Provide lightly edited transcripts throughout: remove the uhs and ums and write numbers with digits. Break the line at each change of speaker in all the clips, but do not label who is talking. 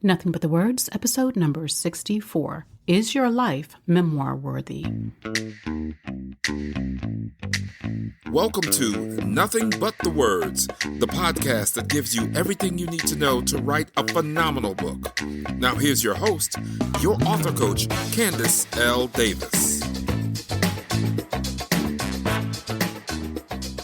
Nothing But the Words, episode number 64. Is your life memoir-worthy?
Welcome to Nothing But the Words, the podcast that gives you everything you need to know to write a phenomenal book. Now here's your host, your author coach, Candice L. Davis.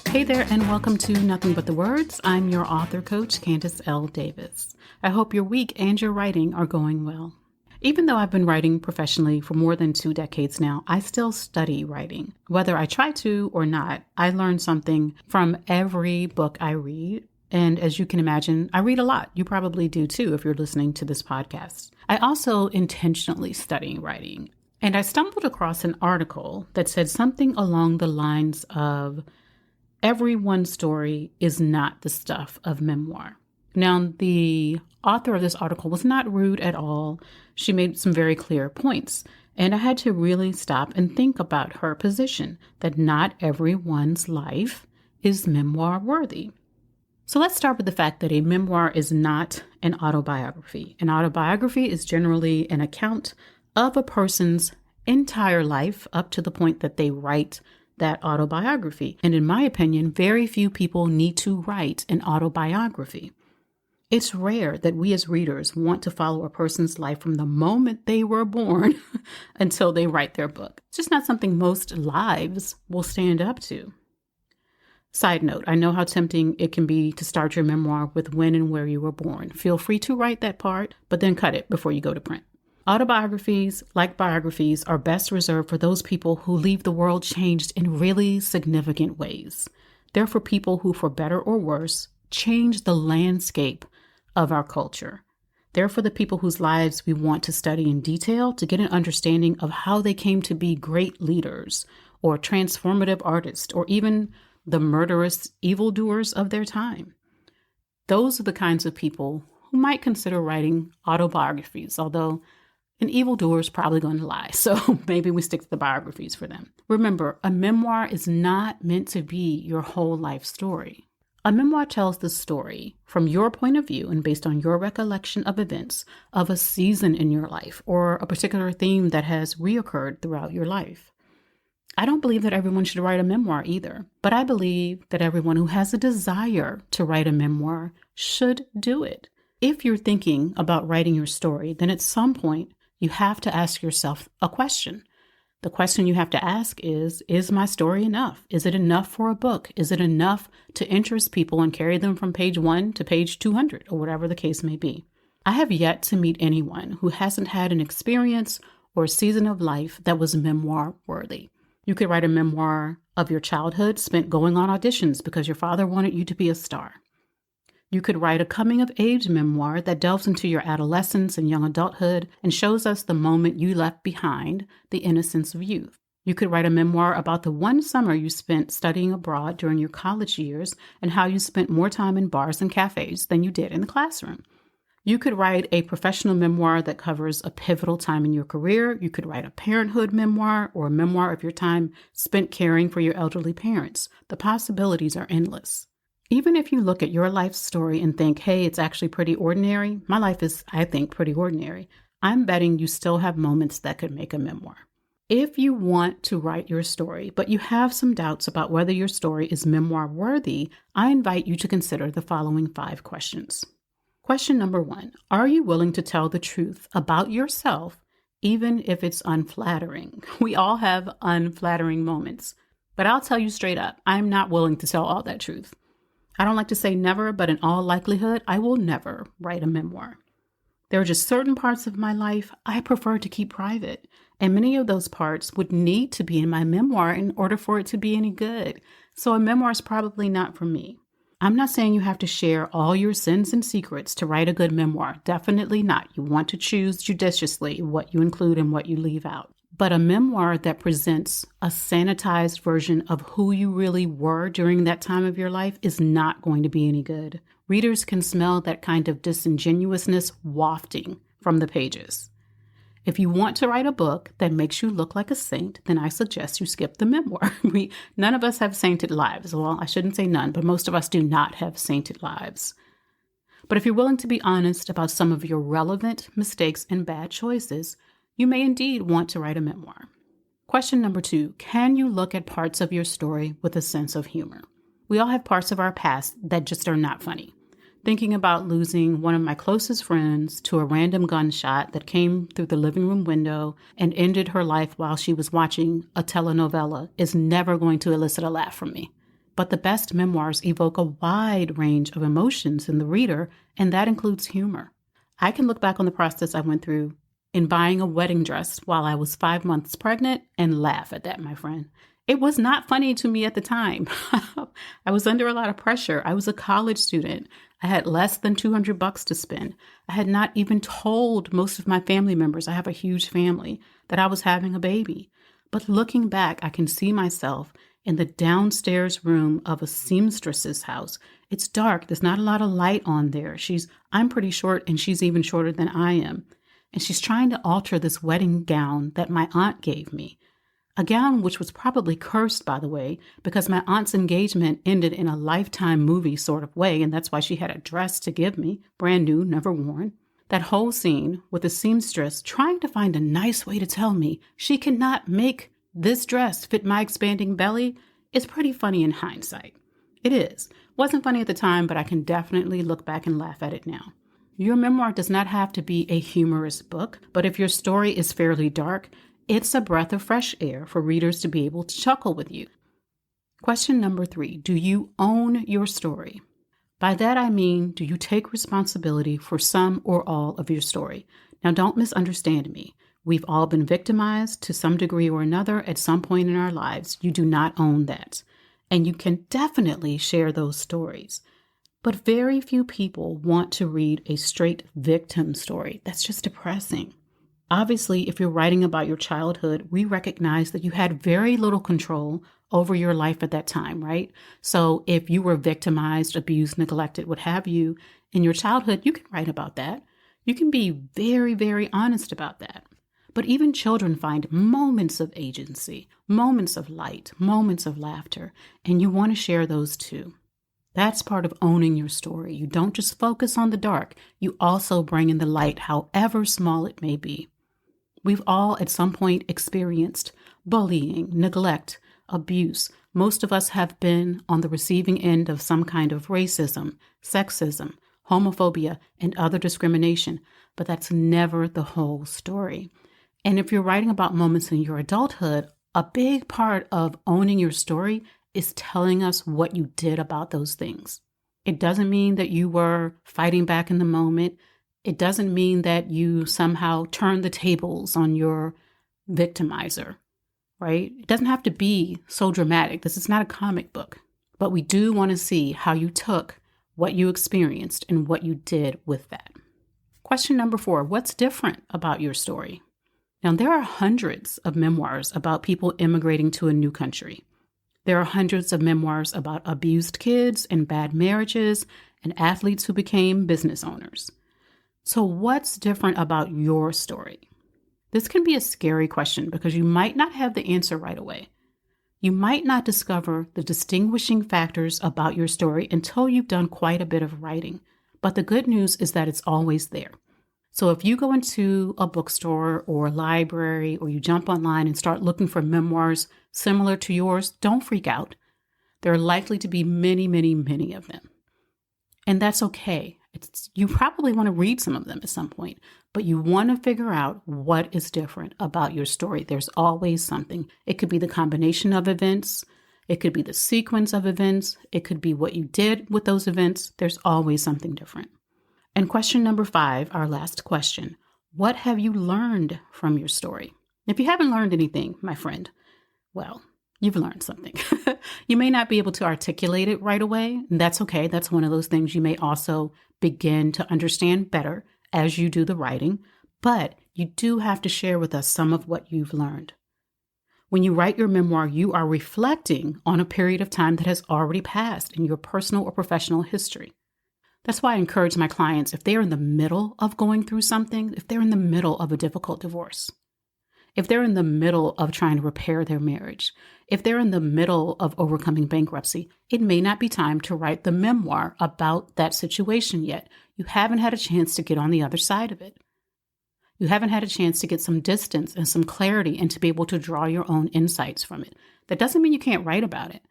Hey there, and welcome to Nothing But the Words. I'm your author coach, Candice L. Davis. I hope your week and your writing are going well. Even though I've been writing professionally for more than 2 decades now, I still study writing. Whether I try to or not, I learn something from every book I read. And as you can imagine, I read a lot. You probably do too if you're listening to this podcast. I also intentionally study writing. And I stumbled across an article that said something along the lines of, everyone's story is not the stuff of memoir. Now, the author of this article was not rude at all. She made some very clear points, and I had to really stop and think about her position that not everyone's life is memoir-worthy. So let's start with the fact that a memoir is not an autobiography. An autobiography is generally an account of a person's entire life up to the point that they write that autobiography. And in my opinion, very few people need to write an autobiography. It's rare that we as readers want to follow a person's life from the moment they were born until they write their book. It's just not something most lives will stand up to. Side note, I know how tempting it can be to start your memoir with when and where you were born. Feel free to write that part, but then cut it before you go to print. Autobiographies, like biographies, are best reserved for those people who leave the world changed in really significant ways. They're for people who, for better or worse, change the landscape of our culture. They're for the people whose lives we want to study in detail to get an understanding of how they came to be great leaders or transformative artists or even the murderous evildoers of their time. Those are the kinds of people who might consider writing autobiographies, although an evildoer is probably going to lie, so maybe we stick to the biographies for them. Remember, a memoir is not meant to be your whole life story. A memoir tells the story from your point of view and based on your recollection of events of a season in your life or a particular theme that has reoccurred throughout your life. I don't believe that everyone should write a memoir either, but I believe that everyone who has a desire to write a memoir should do it. If you're thinking about writing your story, then at some point you have to ask yourself a question. The question you have to ask is my story enough? Is it enough for a book? Is it enough to interest people and carry them from page 1 to page 200 or whatever the case may be? I have yet to meet anyone who hasn't had an experience or a season of life that was memoir-worthy. You could write a memoir of your childhood spent going on auditions because your father wanted you to be a star. You could write a coming-of-age memoir that delves into your adolescence and young adulthood and shows us the moment you left behind, the innocence of youth. You could write a memoir about the one summer you spent studying abroad during your college years and how you spent more time in bars and cafes than you did in the classroom. You could write a professional memoir that covers a pivotal time in your career. You could write a parenthood memoir or a memoir of your time spent caring for your elderly parents. The possibilities are endless. Even if you look at your life story and think, hey, it's actually pretty ordinary, my life is, I think, pretty ordinary, I'm betting you still have moments that could make a memoir. If you want to write your story, but you have some doubts about whether your story is memoir-worthy, I invite you to consider the following 5 questions. Question number 1, are you willing to tell the truth about yourself, even if it's unflattering? We all have unflattering moments, but I'll tell you straight up, I'm not willing to tell all that truth. I don't like to say never, but in all likelihood, I will never write a memoir. There are just certain parts of my life I prefer to keep private, and many of those parts would need to be in my memoir in order for it to be any good. So a memoir is probably not for me. I'm not saying you have to share all your sins and secrets to write a good memoir. Definitely not. You want to choose judiciously what you include and what you leave out. But a memoir that presents a sanitized version of who you really were during that time of your life is not going to be any good. Readers can smell that kind of disingenuousness wafting from the pages. If you want to write a book that makes you look like a saint, then I suggest you skip the memoir. None of us have sainted lives. Well, I shouldn't say none, but most of us do not have sainted lives. But if you're willing to be honest about some of your relevant mistakes and bad choices, you may indeed want to write a memoir. Question number 2, can you look at parts of your story with a sense of humor? We all have parts of our past that just are not funny. Thinking about losing one of my closest friends to a random gunshot that came through the living room window and ended her life while she was watching a telenovela is never going to elicit a laugh from me. But the best memoirs evoke a wide range of emotions in the reader, and that includes humor. I can look back on the process I went through in buying a wedding dress while I was 5 months pregnant and laugh at that, my friend. It was not funny to me at the time. I was under a lot of pressure. I was a college student. I had less than $200 to spend. I had not even told most of my family members, I have a huge family, that I was having a baby. But looking back, I can see myself in the downstairs room of a seamstress's house. It's dark. There's not a lot of light on there. I'm pretty short, and she's even shorter than I am. And she's trying to alter this wedding gown that my aunt gave me. A gown which was probably cursed, by the way, because my aunt's engagement ended in a Lifetime movie sort of way, and that's why she had a dress to give me, brand new, never worn. That whole scene with the seamstress trying to find a nice way to tell me she cannot make this dress fit my expanding belly is pretty funny in hindsight. It is. Wasn't funny at the time, but I can definitely look back and laugh at it now. Your memoir does not have to be a humorous book, but if your story is fairly dark, it's a breath of fresh air for readers to be able to chuckle with you. Question number 3, do you own your story? By that I mean, do you take responsibility for some or all of your story? Now, don't misunderstand me. We've all been victimized to some degree or another at some point in our lives. You do not own that. And you can definitely share those stories. But very few people want to read a straight victim story. That's just depressing. Obviously, if you're writing about your childhood, we recognize that you had very little control over your life at that time, right? So if you were victimized, abused, neglected, what have you, in your childhood, you can write about that. You can be very, very honest about that. But even children find moments of agency, moments of light, moments of laughter, and you want to share those too. That's part of owning your story. You don't just focus on the dark, you also bring in the light, however small it may be. We've all at some point experienced bullying, neglect, abuse. Most of us have been on the receiving end of some kind of racism, sexism, homophobia, and other discrimination, but that's never the whole story. And if you're writing about moments in your adulthood, a big part of owning your story is telling us what you did about those things. It doesn't mean that you were fighting back in the moment. It doesn't mean that you somehow turned the tables on your victimizer, right? It doesn't have to be so dramatic. This is not a comic book, but we do want to see how you took what you experienced and what you did with that. Question number 4, what's different about your story? Now, there are hundreds of memoirs about people immigrating to a new country. There are hundreds of memoirs about abused kids and bad marriages and athletes who became business owners. So what's different about your story? This can be a scary question because you might not have the answer right away. You might not discover the distinguishing factors about your story until you've done quite a bit of writing. But the good news is that it's always there. So if you go into a bookstore or a library or you jump online and start looking for memoirs similar to yours, don't freak out. There are likely to be many, many, many of them. And that's okay. You probably want to read some of them at some point, but you want to figure out what is different about your story. There's always something. It could be the combination of events. It could be the sequence of events. It could be what you did with those events. There's always something different. And question number 5, our last question, what have you learned from your story? If you haven't learned anything, my friend, well, you've learned something. You may not be able to articulate it right away, and that's okay. That's one of those things you may also begin to understand better as you do the writing, but you do have to share with us some of what you've learned. When you write your memoir, you are reflecting on a period of time that has already passed in your personal or professional history. That's why I encourage my clients, if they're in the middle of going through something, if they're in the middle of a difficult divorce, if they're in the middle of trying to repair their marriage, if they're in the middle of overcoming bankruptcy, it may not be time to write the memoir about that situation yet. You haven't had a chance to get on the other side of it. You haven't had a chance to get some distance and some clarity and to be able to draw your own insights from it. That doesn't mean you can't write about it.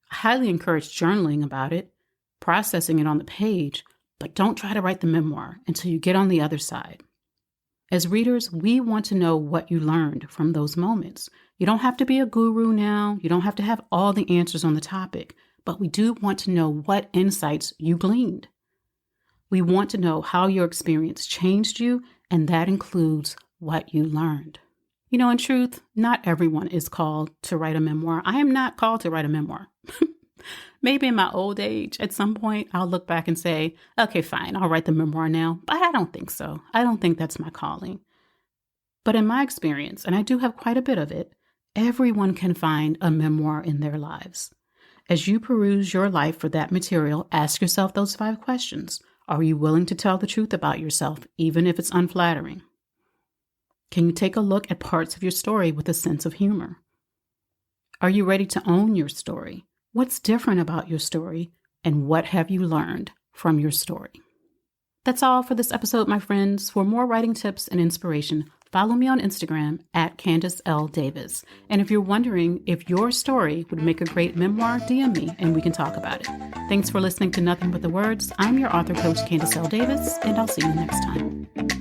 I highly encourage journaling about it, processing it on the page, but don't try to write the memoir until you get on the other side. As readers, we want to know what you learned from those moments. You don't have to be a guru now. You don't have to have all the answers on the topic, but we do want to know what insights you gleaned. We want to know how your experience changed you, and that includes what you learned. You know, in truth, not everyone is called to write a memoir. I am not called to write a memoir. Maybe in my old age, at some point, I'll look back and say, okay, fine, I'll write the memoir now. But I don't think so. I don't think that's my calling. But in my experience, and I do have quite a bit of it, everyone can find a memoir in their lives. As you peruse your life for that material, ask yourself those 5 questions. Are you willing to tell the truth about yourself, even if it's unflattering? Can you take a look at parts of your story with a sense of humor? Are you ready to own your story? What's different about your story, and what have you learned from your story? That's all for this episode, my friends. For more writing tips and inspiration, follow me on Instagram at Candice L. Davis. And if you're wondering if your story would make a great memoir, DM me and we can talk about it. Thanks for listening to Nothing But the Words. I'm your author coach, Candice L. Davis, and I'll see you next time.